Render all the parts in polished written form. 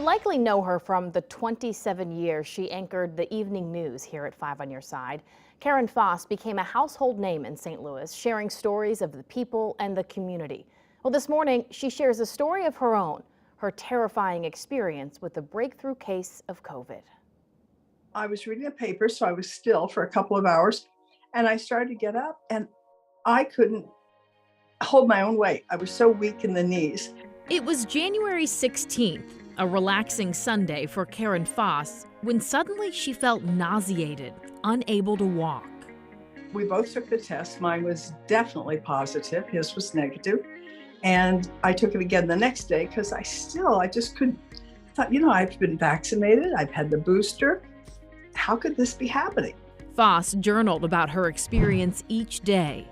You likely know her from the 27 years she anchored the evening news here at 5 on Your Side. Karen Foss became a household name in St. Louis, sharing stories of the people and the community. Well, this morning, she shares a story of her own, her terrifying experience with the breakthrough case of COVID. I was reading a paper, so I was still for a couple of hours, and I started to get up, and I couldn't hold my own weight. I was so weak in the knees. It was January 16th, a relaxing Sunday for Karen Foss, when suddenly she felt nauseated, unable to walk. We both took the test. Mine was definitely positive. His was negative. And I took it again the next day because I just couldn't. I thought, I've been vaccinated. I've had the booster. How could this be happening? Foss journaled about her experience each day.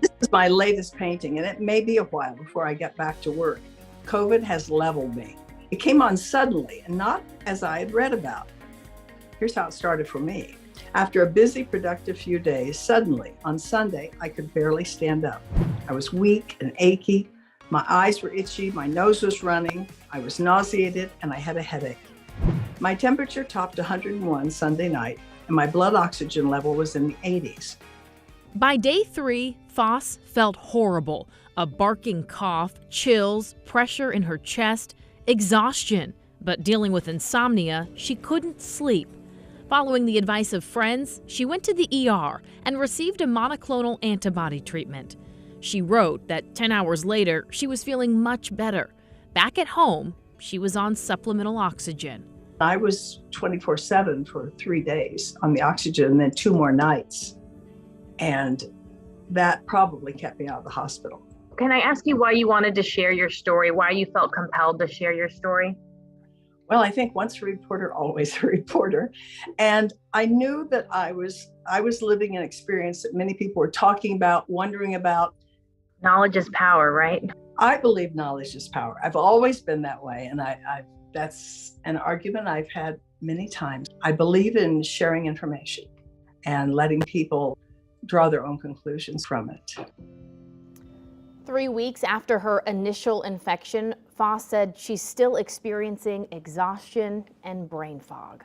This is my latest painting, and it may be a while before I get back to work. COVID has leveled me. It came on suddenly and not as I had read about. Here's how it started for me. After a busy, productive few days, suddenly on Sunday, I could barely stand up. I was weak and achy. My eyes were itchy. My nose was running. I was nauseated and I had a headache. My temperature topped 101 Sunday night and my blood oxygen level was in the 80s. By day 3, Foss felt horrible. A barking cough, chills, pressure in her chest, exhaustion. But dealing with insomnia, she couldn't sleep. Following the advice of friends, she went to the ER and received a monoclonal antibody treatment. She wrote that 10 hours later, she was feeling much better. Back at home, she was on supplemental oxygen. I was 24/7 for 3 days on the oxygen and then 2 more nights. And that probably kept me out of the hospital. Can I ask you why you wanted to share your story, why you felt compelled to share your story? Well, I think once a reporter, always a reporter. And I knew that I was living an experience that many people were talking about, wondering about. Knowledge is power, right? I believe knowledge is power. I've always been that way. And that's an argument I've had many times. I believe in sharing information and letting people draw their own conclusions from it. 3 weeks after her initial infection, Foss said she's still experiencing exhaustion and brain fog.